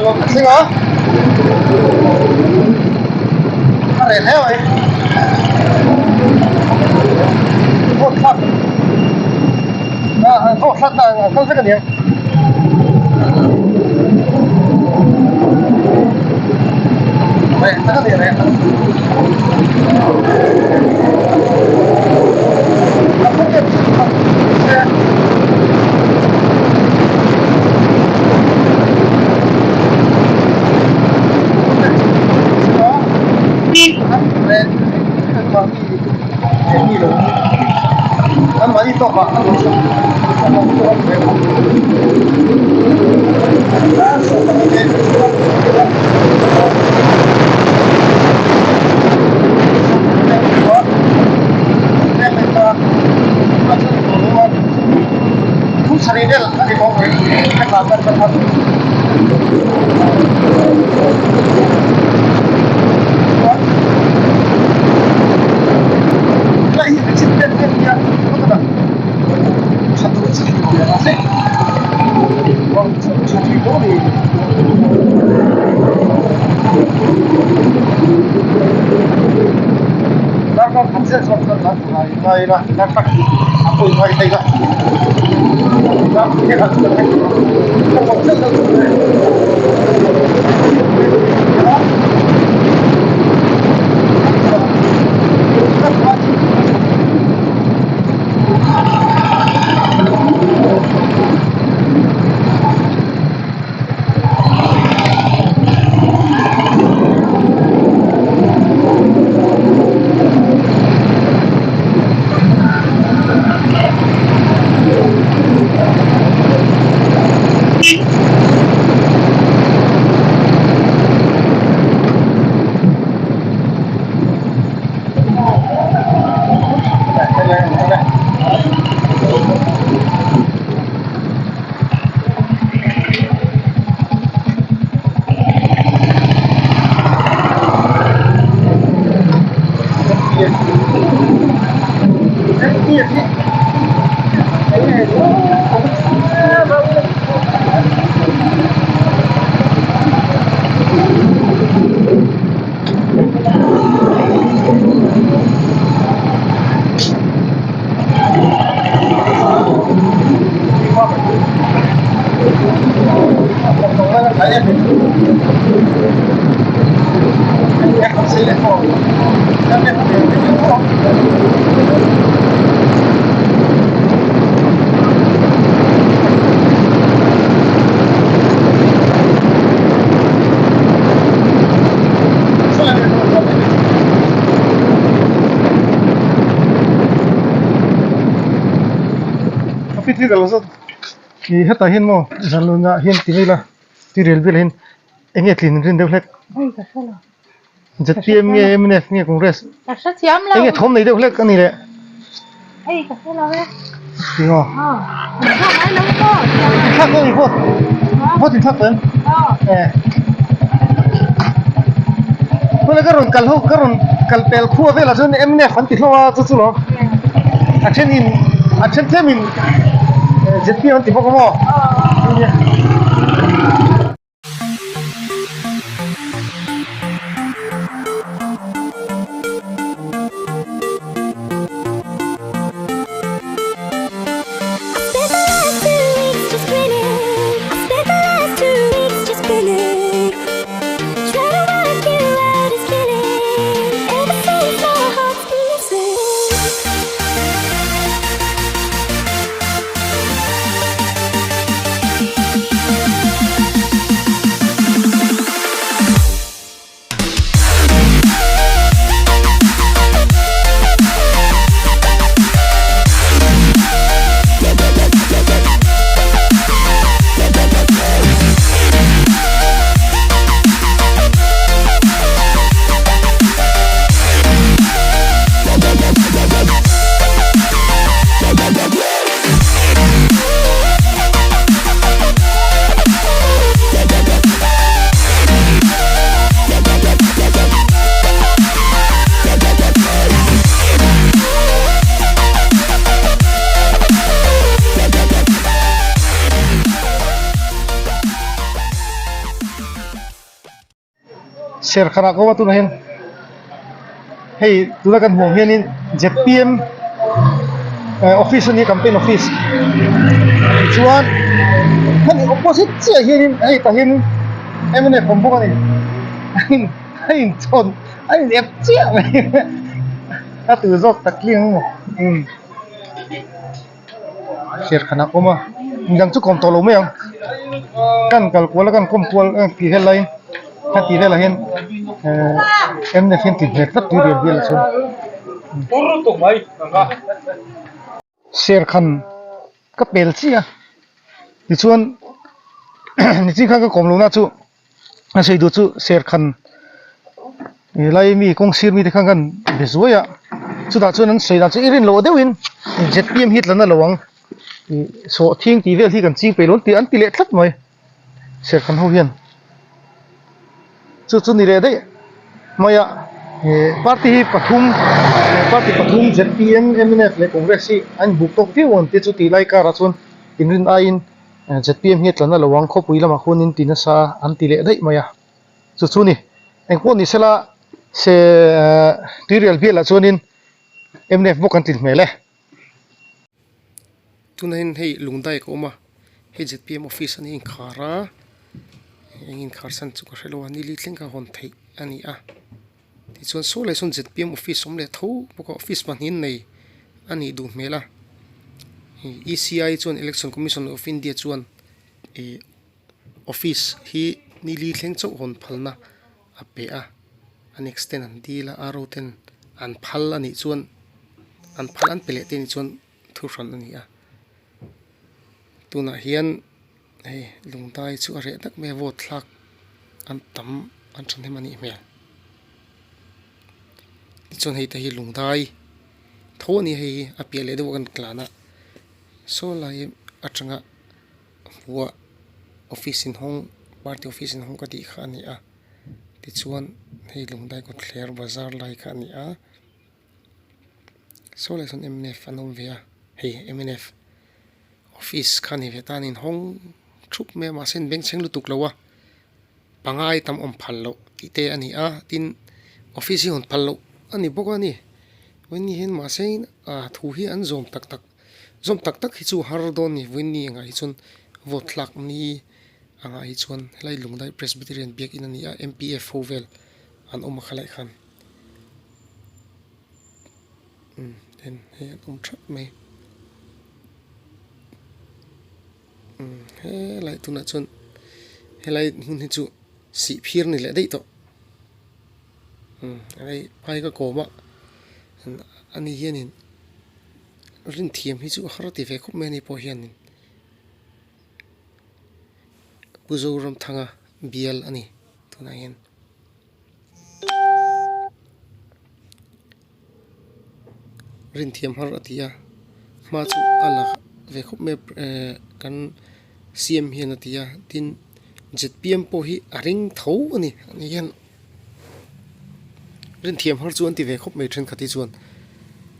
Xin hả? Nó rẻ thế vậy? Thốt sắt. Thốt sắt là không rất là nhiều. Đây, rất là nhiều này. Nó không biết. Kan mari to pak. Cũng sari del di bawah kan latar kan. Lah ini cinta dia. Betul. Satu ribu ya sih. Uang 1.000 nih. Lalu hasil soal lah, dapat aku ini tiga. Dapat kita Pitri kalau so, ki heta hin mo, jaluna hin tinila, tirel bil hin, enget lin rin devlek. Ay, kasala. Jatiem ye MNF ye Kongres. Kasha siam la. Enget thom nei devlek ani le. Ay, kasala ve. Tingo. Ay, lang ko. Thak ko ipo. Ho tin thak pen. Kole karon kal pel khu vela jon MNF an ti hlowa chu chu lo. Achen temin Jetpi on tipo como. share khana ko tu na hin hey tu la kan hong hian in ZPM office ni campaign office chuan han opposite chia hian in hey ta hin emne pom bo ni hay chon hay đẹp chia mày ta từ dọc tắc liêng mà share khana ko ma yang chu kom to lo me yang kan kal ko la kan kom ko ki helai ha ti ve la hen em ne hen ti ve tat ti re bi la chu puru to mai ka share khan ka pel chi a ti chuan ni chi kha ka kom lo na chu a sei du chu share khan lai mi kong sir mi te khang kan bezuaya chu da chuan an sei da chu irin lo deuin ZPM hit lana lawang so thing ti vel hi kan ching pe lon ti an ti le thlat mai share khan ho hian chu ni re dei maya party hi pathum ZPM MNF le congress hi an buk tok ti won ti chu ti lai ka ra chun inrin a in ZPM hit lana lawang kho pui lama khunin ti na sa an ti le dei maya chu ni engpo ni sela se tutorial vela chuanin MNF bokan tin mele tunahin hei lungdai ko ma hei ZPM office ani in khara in kharsan chu ka hrelo ani li tling ka hon thei ani a ti chuan so lai sun ZPM office som le tho boka office man hin nei ani du mela ECI chuan election commission of India chuan office hi ni li thleng chau hon phalna a pe a an extend an dila aro ten an phal ani chuan an phal an pele te ni chuan thu ran ani a tuna hian hei lungdai chu a re dak me vote thlak an tam an than he mani hmel chuan hei ta hi lungdai tho ni hei a pele de kan klana so lai atanga wa office in hong party office in hong ka ti kha ni a ti chuan hei lungdai ko thler bazar lai kha ni a so lai son MNF anom via hei MNF office khani vetan in hong thup me ma sen beng cheng lutuk lawa pangai tam om phallo ite ani a tin office hi hon phallo ani bok ani wini hen ma sen a thu hi an zom tak tak hi chu har don ni wini nga hi chun vote lak ni anga hi chuan lai lungdai presbyterian biak in ani a MPF hovel an om khalai khan then he om thap me he lai tuna chun he lai hun hi chu si phir ni le dei to ai pai ka ko ma ani hianin rin thiam hi chu harati ve khop me ni po hianin kuzoram thanga bial ani tuna hian rin thiam har atia ma chu ala ve khop me kan CM hian atia tin ZPM po hi aring tho ani hian rin thiam har chuan ti ve khop me thren khati chuan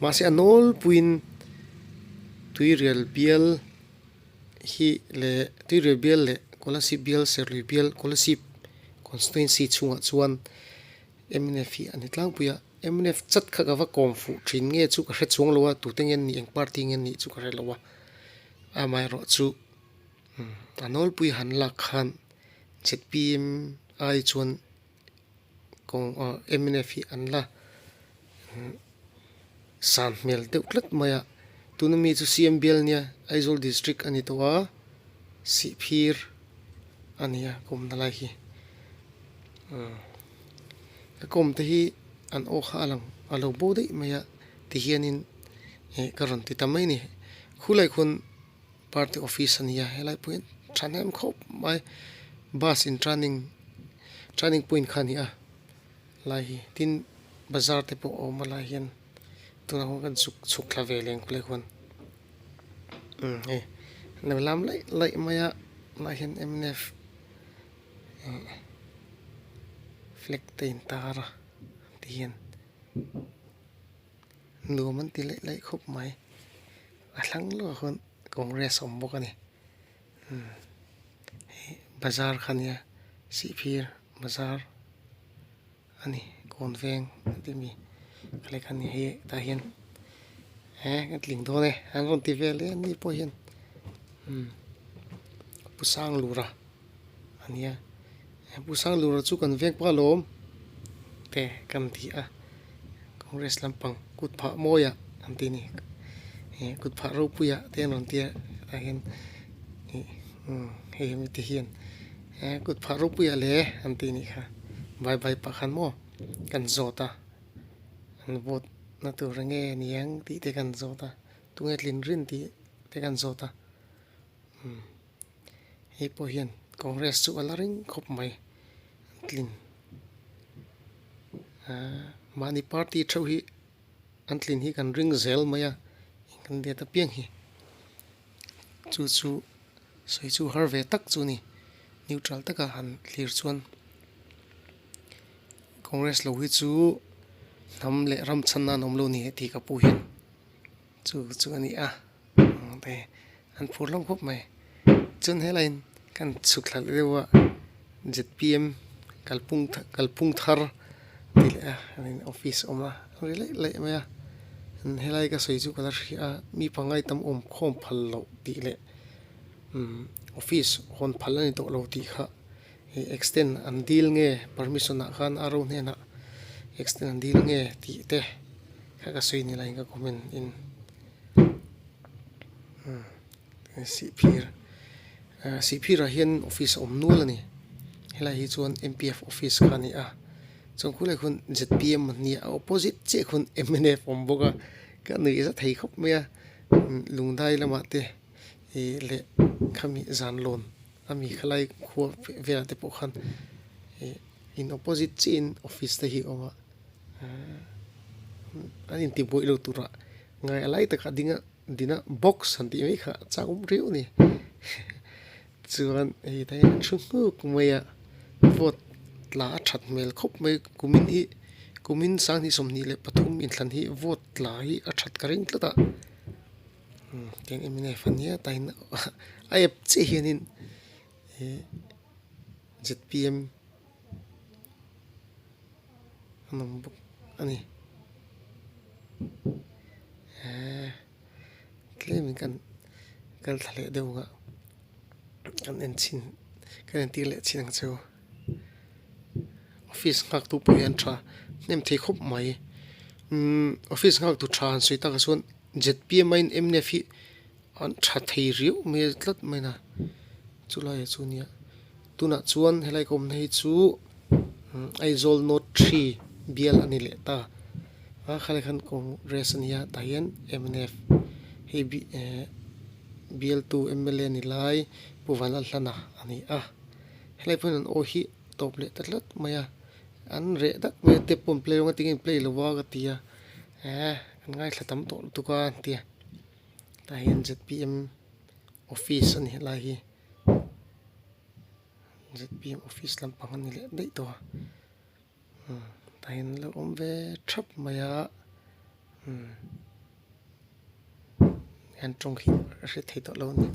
ma se anol puin tuirial bial hi le tuirial bial le scholarship bial serli bial scholarship constituency chunga chuan MNF hi ani tlang puya MNF chat kha ga wa kom fu thin nge chu ka hre chung lowa tu tengen ni eng party ngen ni chu ka hre lowa amai ro chu anol pui han la khan ZPM ai chuan kong MNF hi an la san mel te uklat maya tunami chu CMBL nia Aizawl district ani towa Siphir ania kom na lai hi ka kom te hi an o kha alang alo bo dei maya ti hianin karon ti tamai ni khulai khun party office ania helai point thanem khop mai bus in training point khani a lai hi tin bazar te po o mala hian tuna ho kan suk thla ve leng khulai khun na lam lai maya la hian MNF fleck te in tara tian nu man ti lai khop mai a thlang lo khon congress om bokani bazar khania Siphir bazar ani kon veng ti mi kale khan ni he ta hian cái tling đó này anh còn tì về lên đi po hiền pusang lura anh ya pusang lura chú cần veng qua lom te cầm thì congress lampang cút phá môi anh tin nè cút phá râu puya te non tia ta hiền he mi ti hiền cút phá râu puya le anh tin nè kha bye bye pa khan mo kan zota anh vote na tu range niang ti te kan zota tu nge tlin rin ti te kan zota he po hian congress chu alaring khop mai tlin mani party thau hi an tlin hi kan ring zel maya kan de ta piang hi chu soi chu har ve tak chu ni neutral taka han clear chuan congress lo hi chu nam le ram channa nom lo ni ti ka pu hian chu ani te an phur long khop mai chun helain kan chukla lewa zpm kalpung thar til an office oma le maya helai ka soi chu kala mi pangai tam khom phal lo ti le office hon phal ani to lo ti kha extend an deal nge permission na khan aro ne na extend an deal nge ti te kha ka soi ni lai ka comment in si phir hian office om nul ani helai hi chuan mpf office khani chong khulai khun zpm ni opposite che khun mnf om boga ka nei za thei khop me lungdai lama te le khami zan lon ami khalai khuwa vera te po khan in opposite chin office te hi oma anin ti boi lo tura ngai alai ta kadinga dina box hanti mai kha chagum riu ni chuan tai chungu kumaya vote la that mel khop mai kumin sang ni somni le pathum in thlan hi vote la hi a that karing tlata ten emine fania tain ayep che hianin zpm anom buk ani claiming kan thale deuga kan enchin kan ti le chinang chu office ngak tu poyan tha nem thei khop mai office ngak tu than sui ta ka sun zpm main mnf hi an tha thei riu me tlat mai na chulai chunia tuna chuan helai kom nei chu aizol note 3 bial ani le ta khale khan congress ania tahian mnf he bial2 mla ni lai puwan al hlana ani helai pun an o hi top le tatlat maya an re dak me te pom play nga tingin play lowa ga tia kan ngai thlatam to tuka tia tahian zpm office ani lai hi zpm office lampang ani le dei to tahian lo omve thap maya an trong hi re thei to lo ni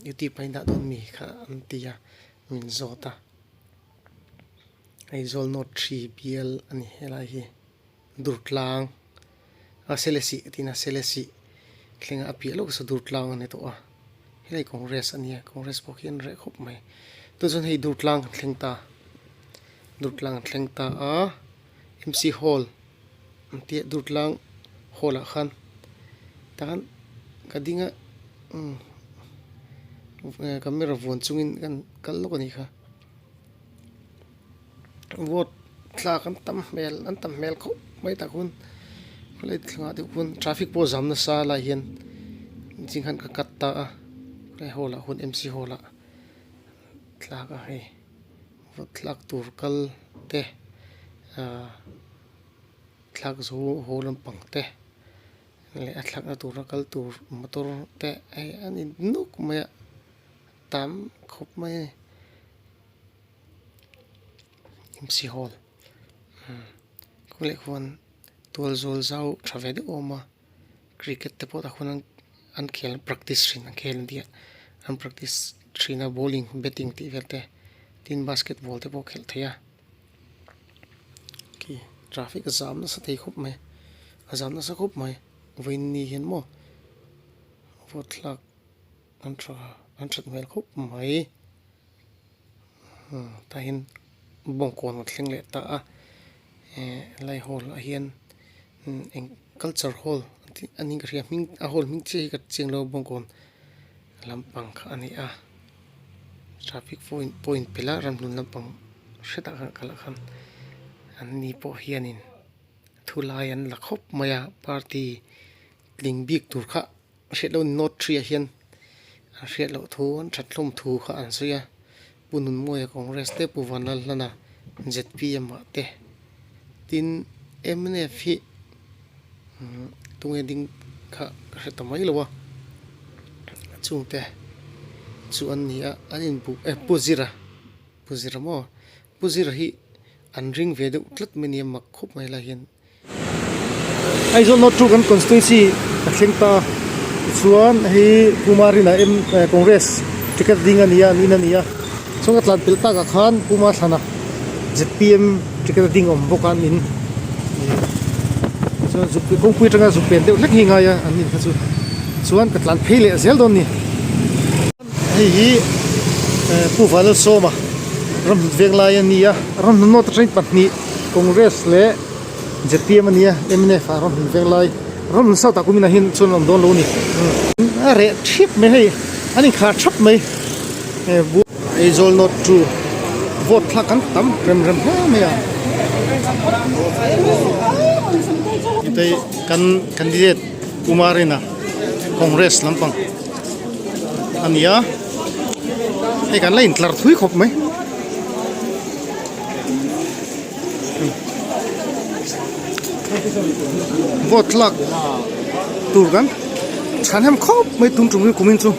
youtube pain da don mi kha an tia min zota aizol not 3 bl ani helai hi durtlang selesi tina selesi thlenga api lo so durtlang ani to helai congress ania congress pokhian re khop mai to chon hei durtlang thlengta mc hall antia durtlang hall khan tan kadinga camera von chungin kan kal lo ni kha vote tla kan tam mel kho mai ta kun le thla de kun traffic po jam na sa la hian jing han ka kat ta le hola hun mc hola tla ka he vote tlak tur kal te tlak zo holam pang te le atlak na tur kal tur motor te ai ani nuk maya tam khop mai mc hall kule khon tol zol zau thave de oma cricket te po ta khon an khel practice rin khel dia an practice trina bowling batting ti velte tin basketball te po khel thaya traffic jam na sa thei khup mai jam na sa khup mai win ni hian mo vot lak an that mel khup mai ta hin bong kon thleng le ta a lai hall a hian eng culture hall ani ka ria ming a hall ming che ka cheng lo bong kon lampang kha ani a traffic point pela ram lun lampang sheta kala khan an ni po hianin thulai an la khop maya party ling bik tur kha hretlo not 3 hian a hretlo thu an thathlom thu kha an soya punun moya congress te puwanal lana zpm te tin mnf hi tunge ding kha hretamai lowa chungte chu an nia anin bu puzira mo puzira hi an ring ve de tlat meni mak khup mai la hian ai zo not tru kan constituency ka thlengta chuan hi kumarina congress ticket ding ania nina nia chunga tlan pilta ka khan puma thana zpm ticket ding om bokan in so zup kongpui tanga zupen de lek hinga ya anin kha chu chuan ka tlan phele zel don ni hi puval soma ram vengla ya nia ram no train patni congress le zpm ania mnf ram venglai ram sa ta kumina hin chun om don lo ni are chip me hei ani kha chap mai is all not true vote thakan tam rem ha me ya itai kan candidate kumarina congress lampang ania he kan lain tlar thui khop mai vote lak tur kan thanem khop mai tum tum kumin chu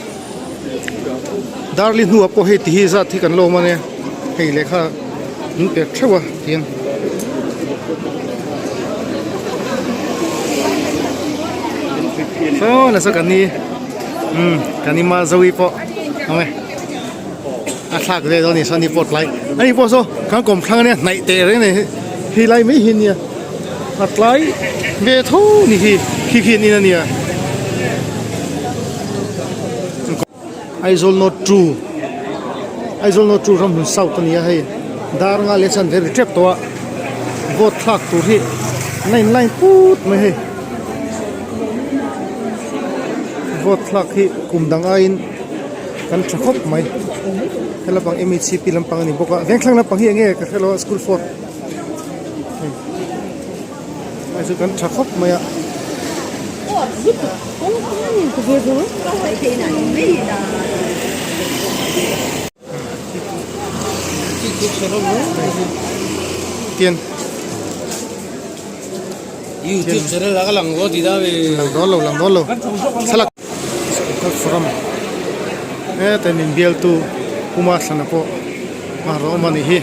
darli nu apo he ti za thi kan lo mane hei lekha in pe thwa tian so na sa kan ni kan ma zawi po ame a thak le do ni san ni pot lai ani po so kan kom thang ne nai te re ne hi lai mai hin nia at lai be tho ni hi khi ni na nia is all not true from south ania hei dar nga election very trap to vote thak tu hi line put mai hei vote thak hi kumdang ain kan thakop mai hela pang mhcp lampang ni boka vengthlang lampang hi nge ka hello school for ai su kan thakop mai a tiền YouTube channel là cái lằng đó thì đã về lằng đó lâu salak các forum tên mình biel tu kuma sana po mà rõ mà này hi